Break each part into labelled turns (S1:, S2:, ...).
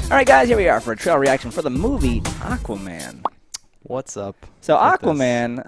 S1: All right, guys, here we are for a trail reaction for the movie Aquaman.
S2: What's up?
S1: So Aquaman,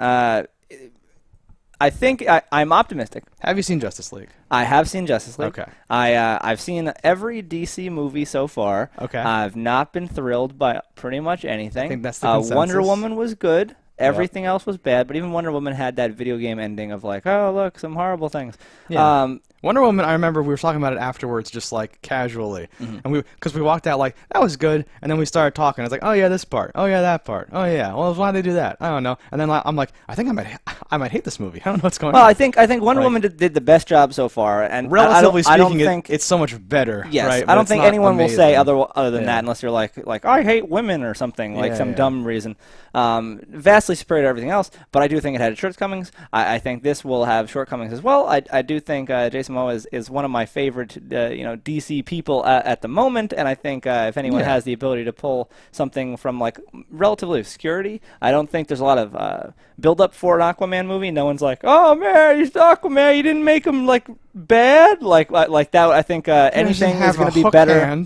S1: I think I'm optimistic.
S2: Have you seen Justice League?
S1: I have seen Justice League.
S2: Okay.
S1: I've seen every DC movie so far.
S2: Okay.
S1: I've not been thrilled by pretty much anything.
S2: I think that's the consensus.
S1: Wonder Woman was good. Everything else was bad, but even Wonder Woman had that video game ending of like, oh, look, some horrible things.
S2: Yeah. Wonder Woman, I remember we were talking about it afterwards, just like casually, and because we walked out like that was good, and then we started talking. It's like, oh yeah, this part, oh yeah, that part, oh yeah. Well, why did they do that? I don't know. And then I'm like, I think I might hate this movie. I don't know what's going on.
S1: Well, I think Wonder Woman did the best job so far, and
S2: relatively
S1: I don't
S2: speaking,
S1: think
S2: it's so much better.
S1: Yes,
S2: right?
S1: I don't think anyone will say other than
S2: Yeah.
S1: that unless you're like I hate women or something, like some
S2: yeah.
S1: dumb reason. Vastly superior to everything else, but I do think it had its shortcomings. I think this will have shortcomings as well. I do think Jason Momoa is one of my favorite DC people at the moment, and I think if anyone has the ability to pull something from like relatively obscurity, I don't think there's a lot of build up for an Aquaman movie. No one's like, oh man, he's Aquaman, you didn't make him like bad, like that. I think anything is going to be better.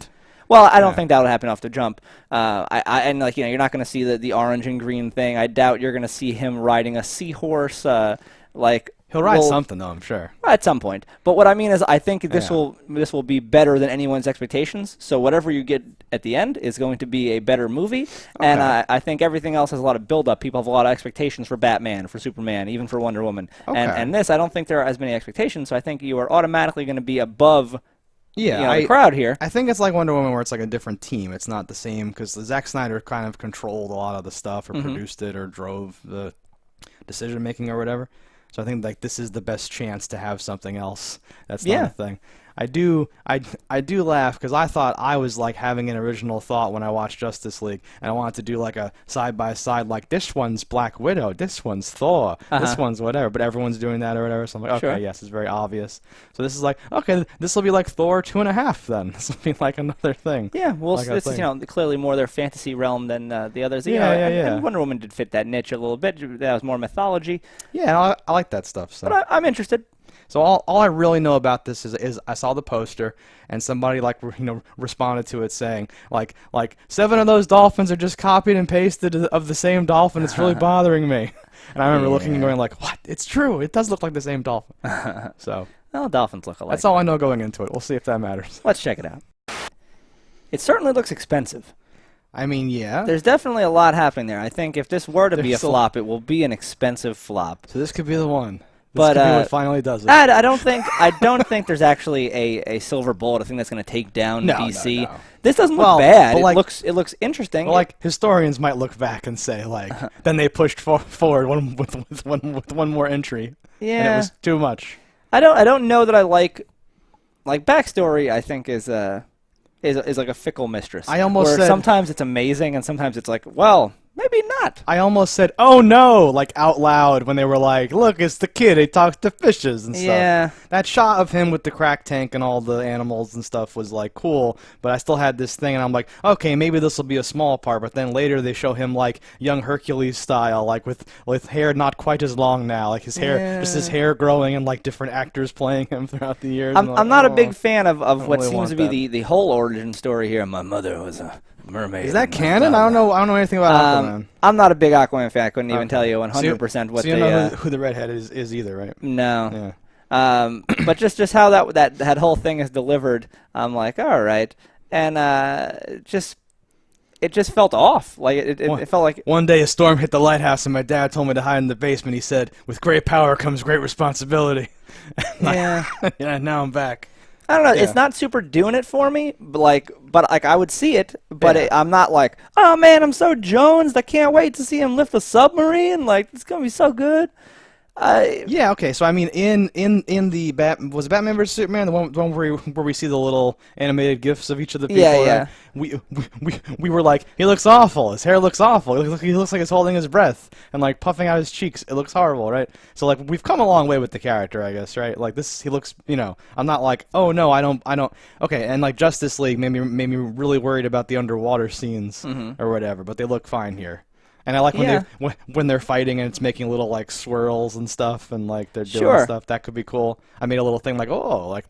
S1: Well, I don't think that would happen off the jump. And like you're not going to see the orange and green thing. I doubt you're going to see him riding a seahorse.
S2: He'll ride something though, I'm sure.
S1: At some point. But what I mean is, I think this will be better than anyone's expectations. So whatever you get at the end is going to be a better movie. Okay. And I think everything else has a lot of build-up. People have a lot of expectations for Batman, for Superman, even for Wonder Woman. Okay. And this, I don't think there are as many expectations. So I think you are automatically going to be above.
S2: Yeah,
S1: the crowd here.
S2: I think it's like Wonder Woman where it's like a different team. It's not the same because Zack Snyder kind of controlled a lot of the stuff or produced it or drove the decision making or whatever. So I think like this is the best chance to have something else that's not a thing. I do laugh because I thought I was like having an original thought when I watched Justice League, and I wanted to do like a side by side, like this one's Black Widow, this one's Thor, this one's whatever, but everyone's doing that or whatever. So I'm like, okay, yes, it's very obvious. So this is like, okay, this will be like Thor 2.5 then. This will be like another thing.
S1: Yeah, well, like this is clearly more their fantasy realm than the others. And Wonder Woman did fit that niche a little bit. That was more mythology.
S2: Yeah, I like that stuff. So.
S1: But I'm interested.
S2: So all I really know about this is I saw the poster and somebody like responded to it saying like 7 of those dolphins are just copied and pasted of the same dolphin. It's really bothering me. And I remember looking and going like, what? It's true. It does look like the same dolphin. So
S1: well, dolphins look alike.
S2: That's all I know going into it. We'll see if that matters.
S1: Let's check it out. It certainly looks expensive.
S2: I mean, yeah.
S1: There's definitely a lot happening there. I think if this were to be a flop, it will be an expensive flop.
S2: So this could be the one.
S1: But
S2: what finally does it.
S1: I don't think there's actually a silver bullet. I think that's going to take down DC. No. This doesn't look bad.
S2: Like,
S1: it looks interesting.
S2: Well, like historians might look back and say like, then they pushed forward with one more entry.
S1: Yeah,
S2: and it was too much.
S1: I don't know that I like backstory. I think is like a fickle mistress.
S2: I almost
S1: said sometimes it's amazing and sometimes it's like, well, maybe not.
S2: I almost said, oh no, like out loud when they were like, look, it's the kid, he talks to fishes and stuff.
S1: Yeah.
S2: That shot of him with the crack tank and all the animals and stuff was like cool, but I still had this thing and I'm like, okay, maybe this will be a small part, but then later they show him like young Hercules style, like with hair not quite as long now, like his hair, just his hair growing and like different actors playing him throughout the years.
S1: I'm not a big fan of what seems to be the whole origin story here. My mother was a mermaid.
S2: Is that canon? I don't know anything about Aquaman.
S1: I'm not a big Aquaman fan. I couldn't even tell you 100% what.
S2: So you don't know who the redhead is either, right?
S1: No. Yeah. But just how that whole thing is delivered, I'm like, all right, and it just felt off. Like it felt like
S2: one day a storm hit the lighthouse, and my dad told me to hide in the basement. He said, "With great power comes great responsibility."
S1: Yeah.
S2: Yeah. Now I'm back.
S1: I don't know. Yeah. It's not super doing it for me, but I would see it, but I'm not like, oh man, I'm so jonesed. I can't wait to see him lift a submarine. Like it's gonna be so good.
S2: Yeah. Okay. So I mean, in the was it Batman vs Superman, the one where we see the little animated gifs of each of the people.
S1: Yeah.
S2: We were like, he looks awful. His hair looks awful. He looks like he's holding his breath and like puffing out his cheeks. It looks horrible, right? So like we've come a long way with the character, I guess, right? Like this, he looks. I'm not like, oh no, I don't. Okay. And like Justice League made me really worried about the underwater scenes or whatever, but they look fine here. And I like when they're fighting and it's making little like swirls and stuff and like they're doing stuff. That could be cool. I made a little thing like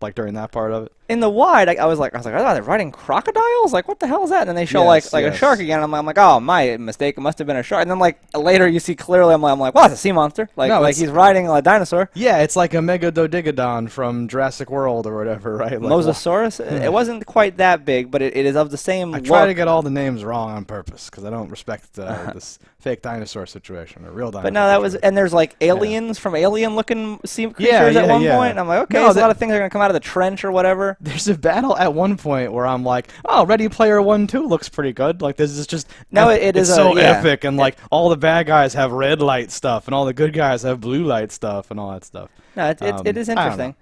S2: like during that part of it.
S1: in the wide, I was like, oh, they're riding crocodiles? Like, what the hell is that? And then they show like a shark again. And I'm like, oh, my mistake. It must have been a shark. And then like later you see clearly, I'm like, well, it's a sea monster. Like,
S2: No,
S1: like he's riding a dinosaur.
S2: Yeah, it's like a Megalodon from Jurassic World or whatever, right? Like,
S1: Mosasaurus. It wasn't quite that big, but it is of the same.
S2: I try to get all the names wrong on purpose because I don't respect this fake dinosaur situation or real dinosaur.
S1: But no, that was, and there's like aliens from alien-looking sea creatures at one point. And I'm like, okay, there's a lot of things that are gonna come out of the trench or whatever.
S2: There's a battle at one point where I'm like, oh, Ready Player 1 2 looks pretty good. Like, this is just...
S1: No, it's
S2: so epic, and, like, all the bad guys have red light stuff, and all the good guys have blue light stuff, and all that stuff.
S1: No, it is interesting.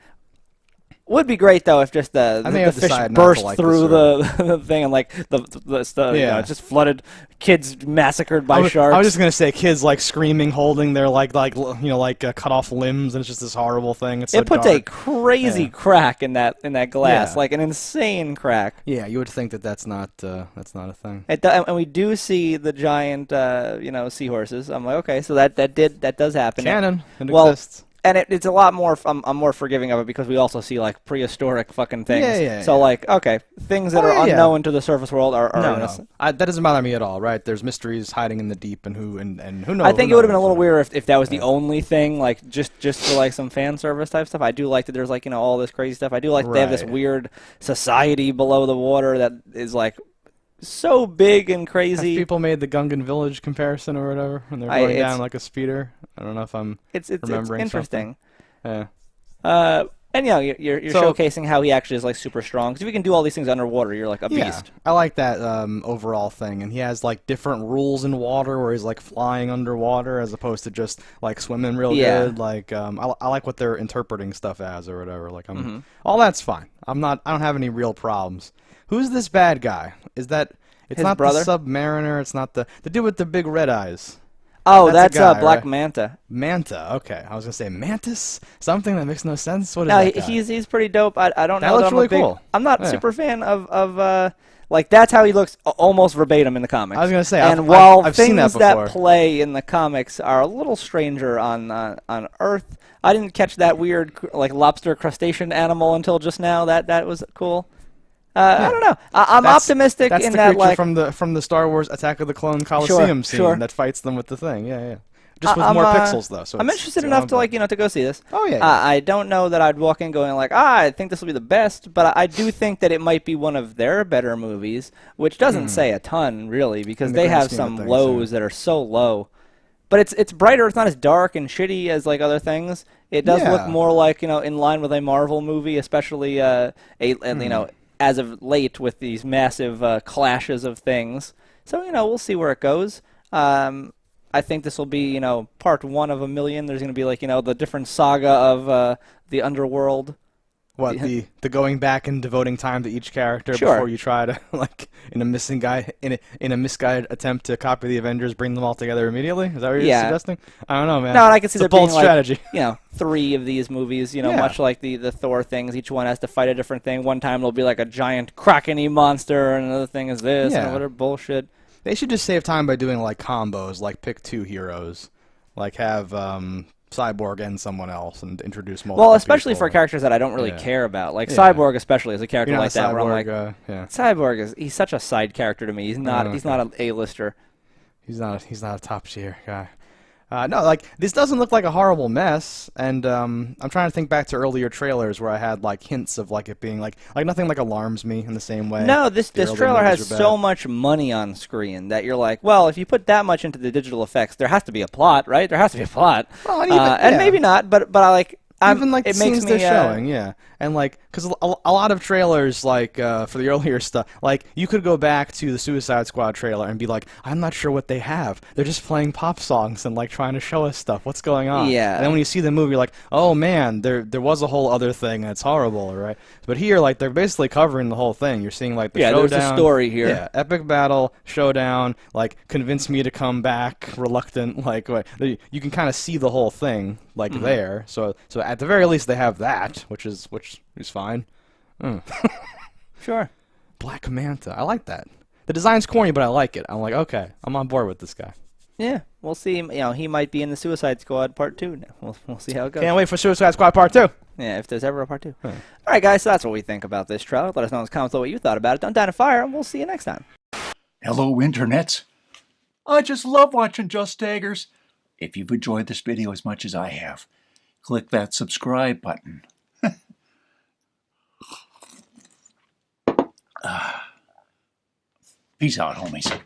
S1: Would be great though if just the fish burst through the thing and like the you know, it's just flooded, kids massacred by sharks.
S2: I was just gonna say kids like screaming, holding their cut off limbs, and it's just this horrible thing. It
S1: puts a crazy crack in that glass, like an insane crack.
S2: Yeah, you would think that's not a thing.
S1: And we do see the giant seahorses. I'm like, okay, so that does happen.
S2: Canon. It exists.
S1: And it's a lot more. I'm more forgiving of it because we also see like prehistoric fucking things.
S2: Yeah.
S1: So like, okay, things that are unknown to the surface world are
S2: no. That doesn't bother me at all. Right? There's mysteries hiding in the deep, and who knows.
S1: I think it would have been a little weird if that was the only thing, like just for like some fan service type stuff. I do like that there's like all this crazy stuff. I do like that they have this weird society below the water that is like so big and crazy.
S2: Have people made the Gungan village comparison or whatever, and they're going down like a speeder. I don't know if I'm remembering
S1: it's interesting.
S2: Something.
S1: Yeah. And you're showcasing how he actually is like super strong. Because if you can do all these things underwater, you're like a beast.
S2: I like that overall thing, and he has like different rules in water where he's like flying underwater as opposed to just like swimming real good. Like I like what they're interpreting stuff as or whatever. Like all that's fine. I don't have any real problems. Who's this bad guy? Is that
S1: his
S2: not
S1: brother?
S2: The Submariner? It's not the dude with the big red eyes.
S1: Oh, that's
S2: guy,
S1: Black
S2: right?
S1: Manta.
S2: Manta, okay. I was gonna say Mantis, something that makes no sense. What is
S1: that?
S2: Guy?
S1: He's pretty dope. I don't know.
S2: That looks really cool.
S1: I'm not super fan of like that's how he looks almost verbatim in the comics.
S2: I was gonna say,
S1: and while
S2: I've
S1: things
S2: seen that before.
S1: that play in the comics are a little stranger on Earth, I didn't catch that weird like lobster crustacean animal until just now. That was cool. I don't know. I'm optimistic in that, like
S2: from the Star Wars Attack of the Clone Coliseum scene that fights them with the thing. Yeah. Just with more pixels though. So
S1: I'm interested enough to to go see this.
S2: Oh yeah.
S1: I don't know that I'd walk in going like, I think this will be the best, but I do think that it might be one of their better movies, which doesn't say a ton really because they have some lows that are so low. But it's brighter. It's not as dark and shitty as like other things. It does look more like in line with a Marvel movie, especially as of late with these massive clashes of things. So, we'll see where it goes. I think this will be, part 1 of a million. There's going to be like, the different saga of the underworld.
S2: What, the going back and devoting time to each character before you try to, like, in a misguided attempt to copy the Avengers, bring them all together immediately? Is that what you're suggesting? I don't know, man.
S1: No, and I can see
S2: it's
S1: there
S2: a bold
S1: being
S2: strategy.
S1: Like, 3 of these movies, much like the Thor things. Each one has to fight a different thing. One time it'll be like a giant Kraken-y monster, and another thing is this, and whatever bullshit.
S2: They should just save time by doing, like, combos, like pick 2 heroes. Like, have Cyborg and someone else and introduce multiple
S1: Well, especially
S2: people.
S1: for characters that I don't really care about. Like Cyborg especially is a character like that where I'm like, Cyborg he's such a side character to me. He's not an A-lister.
S2: He's not a top tier guy. No, like this doesn't look like a horrible mess, and I'm trying to think back to earlier trailers where I had like hints of like it being like nothing like alarms me in the same way.
S1: No, this trailer has so much money on screen that you're like, well, if you put that much into the digital effects, there has to be a plot, right? There has to be a plot.
S2: Well,
S1: and maybe not, but I like.
S2: Even like
S1: it
S2: the scenes
S1: makes me,
S2: they're showing, and like because a lot of trailers, like for the earlier stuff, like you could go back to the Suicide Squad trailer and be like, I'm not sure what they have. They're just playing pop songs and like trying to show us stuff. What's going on?
S1: Yeah.
S2: And then when you see the movie, you're like, oh man, there was a whole other thing and it's horrible, right? But here, like they're basically covering the whole thing. You're seeing like the showdown.
S1: There's a story here.
S2: Yeah, epic battle, showdown, like convince me to come back, reluctant, like you can kind of see the whole thing like there. So at the very least they have that, which is fine.
S1: Sure.
S2: Black Manta. I like that. The design's corny, but I like it. I'm like, okay, I'm on board with this guy.
S1: Yeah, we'll see. He might be in the Suicide Squad Part 2 now. We'll see how it goes.
S2: Can't wait for Suicide Squad Part 2.
S1: Yeah, if there's ever a part 2.
S2: Huh.
S1: All right, guys, so that's what we think about this trailer. Let us know in the comments below what you thought about it. Don't down to fire, and we'll see you next time.
S3: Hello, internets. I just love watching JustDaggers. If you've enjoyed this video as much as I have, click that subscribe button. Peace out, homies.